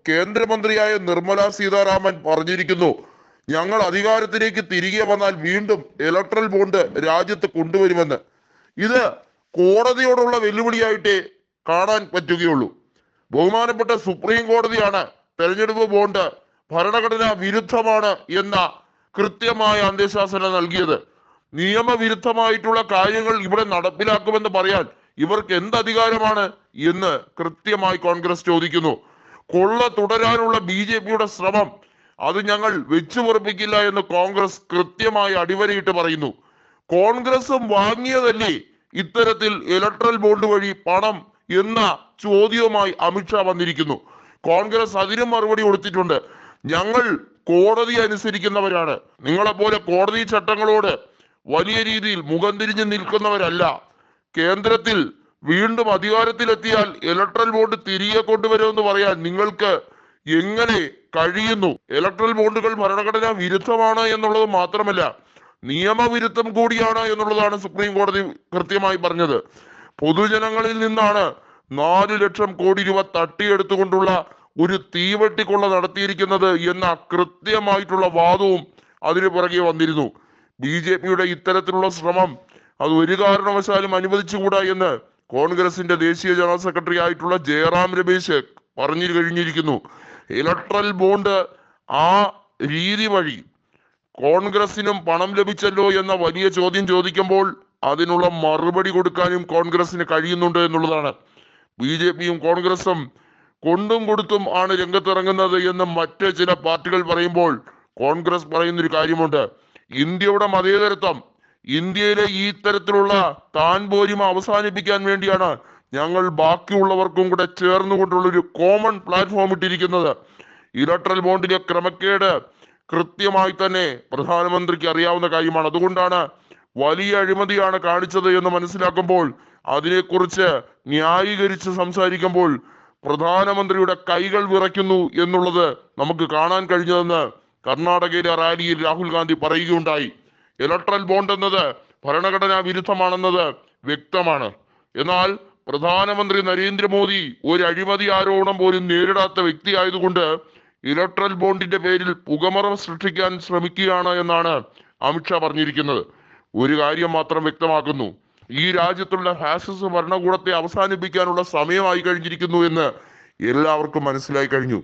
കേന്ദ്രമന്ത്രിയായ നിർമ്മല സീതാരാമൻ പറഞ്ഞിരിക്കുന്നു, ഞങ്ങൾ അധികാരത്തിലേക്ക് തിരികെ വന്നാൽ വീണ്ടും ഇലക്ട്രൽ ബോണ്ട് രാജ്യത്ത് കൊണ്ടുവരുമെന്ന്. ഇത് കോടതിയോടുള്ള വെല്ലുവിളിയായിട്ടേ കാണാൻ പറ്റുകയുള്ളൂ. ബഹുമാനപ്പെട്ട സുപ്രീം കോടതിയാണ് തെരഞ്ഞെടുപ്പ് ബോണ്ട് ഭരണഘടനാ വിരുദ്ധമാണ് എന്ന കൃത്യമായ അന്ത്യശാസനം നൽകിയത്. നിയമവിരുദ്ധമായിട്ടുള്ള കാര്യങ്ങൾ ഇവിടെ നടപ്പിലാക്കുമെന്ന് പറയാൻ ഇവർക്ക് എന്ത് അധികാരമാണ് എന്ന് കൃത്യമായി കോൺഗ്രസ് ചോദിക്കുന്നു. കൊള്ള തുടരാനുള്ള BJPയുടെ ശ്രമം അത് ഞങ്ങൾ വെച്ചു പൊറപ്പിക്കില്ല എന്ന് കോൺഗ്രസ് കൃത്യമായി അടിവരയിട്ട് പറയുന്നു. കോൺഗ്രസും വാങ്ങിയതല്ലേ ഇത്തരത്തിൽ ഇലക്ട്രൽ ബോണ്ട് വഴി പണം എന്ന ചോദ്യവുമായി അമിത്ഷാ വന്നിരിക്കുന്നു. കോൺഗ്രസ് അതിനും മറുപടി കൊടുത്തിട്ടുണ്ട്. ഞങ്ങൾ കോടതി അനുസരിക്കുന്നവരാണ്, നിങ്ങളെപ്പോലെ കോടതി ചട്ടങ്ങളോട് വലിയ രീതിയിൽ മുഖം തിരിഞ്ഞു നിൽക്കുന്നവരല്ല. കേന്ദ്രത്തിൽ വീണ്ടും അധികാരത്തിലെത്തിയാൽ ഇലക്ട്രൽ ബോണ്ട് തിരികെ കൊണ്ടുവരുമെന്ന് പറയാൻ നിങ്ങൾക്ക് എങ്ങനെ കഴിയുന്നു? ഇലക്ട്രൽ ബോണ്ടുകൾ ഭരണഘടനാ വിരുദ്ധമാണ് എന്നുള്ളത് മാത്രമല്ല, നിയമവിരുദ്ധം കൂടിയാണ് എന്നുള്ളതാണ് സുപ്രീം കോടതി കൃത്യമായി പറഞ്ഞത്. പൊതുജനങ്ങളിൽ നിന്നാണ് 4 ലക്ഷം കോടി രൂപ തട്ടിയെടുത്തുകൊണ്ടുള്ള ഒരു തീവെട്ടിക്കൊള്ള നടത്തിയിരിക്കുന്നത് എന്ന കൃത്യമായിട്ടുള്ള വാദവും അതിന് പുറകെ വന്നിരുന്നു. BJPയുടെ ഇത്തരത്തിലുള്ള ശ്രമം അത് ഒരു കാരണവശാലും അനുവദിച്ചുകൂടാ എന്ന് കോൺഗ്രസിന്റെ ദേശീയ ജനറൽ സെക്രട്ടറി ആയിട്ടുള്ള ജയറാം രമേശ് പറഞ്ഞു കഴിഞ്ഞിരിക്കുന്നു. ഇലക്ട്രൽ ബോണ്ട് ആ രീതി വഴി കോൺഗ്രസിനും പണം ലഭിച്ചല്ലോ എന്ന വലിയ ചോദ്യം ചോദിക്കുമ്പോൾ അതിനുള്ള മറുപടി കൊടുക്കാനും കോൺഗ്രസിന് കഴിയുന്നുണ്ട് എന്നുള്ളതാണ്. BJPയും കോൺഗ്രസും കൊണ്ടും കൊടുത്തും ആണ് രംഗത്തിറങ്ങുന്നത് എന്ന് മറ്റ് ചില പാർട്ടികൾ പറയുമ്പോൾ കോൺഗ്രസ് പറയുന്നൊരു കാര്യമുണ്ട്. ഇന്ത്യയുടെ മതേതരത്വം, ഇന്ത്യയിലെ ഈ തരത്തിലുള്ള താൻ പോരിമ അവസാനിപ്പിക്കാൻ വേണ്ടിയാണ് ഞങ്ങൾ ബാക്കിയുള്ളവർക്കും കൂടെ ചേർന്നുകൊണ്ടുള്ളൊരു കോമൺ പ്ലാറ്റ്ഫോം ഇട്ടിരിക്കുന്നത്. ഇലക്ട്രൽ ബോണ്ടിലെ ക്രമക്കേട് കൃത്യമായി തന്നെ പ്രധാനമന്ത്രിക്ക് അറിയാവുന്ന കാര്യമാണ്. അതുകൊണ്ടാണ് വലിയ അഴിമതിയാണ് കാണിച്ചത് എന്ന് മനസ്സിലാക്കുമ്പോൾ അതിനെക്കുറിച്ച് ന്യായീകരിച്ച് സംസാരിക്കുമ്പോൾ പ്രധാനമന്ത്രിയുടെ കൈകൾ വിറയ്ക്കുന്നു എന്നുള്ളത് നമുക്ക് കാണാൻ കഴിഞ്ഞതെന്ന് കർണാടകയിലെ റാലിയിൽ രാഹുൽ ഗാന്ധി പറയുകയുണ്ടായി. ഇലക്ട്രൽ ബോണ്ട് എന്നത് ഭരണഘടനാ വിരുദ്ധമാണെന്നത് വ്യക്തമാണ്. എന്നാൽ പ്രധാനമന്ത്രി നരേന്ദ്രമോദി ഒരു അഴിമതി ആരോപണം പോലും നേരിടാത്ത വ്യക്തി ആയതുകൊണ്ട് ഇലക്ട്രൽ ബോണ്ടിന്റെ പേരിൽ പുകമറ സൃഷ്ടിക്കാൻ ശ്രമിക്കുകയാണ് എന്നാണ് അമിത്ഷാ പറഞ്ഞിരിക്കുന്നത്. ഒരു കാര്യം മാത്രം വ്യക്തമാക്കുന്നു, ഈ രാജ്യത്തുള്ള ഫാസിസ്റ്റ് ഭരണകൂടത്തെ അവസാനിപ്പിക്കാനുള്ള സമയമായി കഴിഞ്ഞിരിക്കുന്നു എന്ന് എല്ലാവർക്കും മനസ്സിലായി കഴിഞ്ഞു.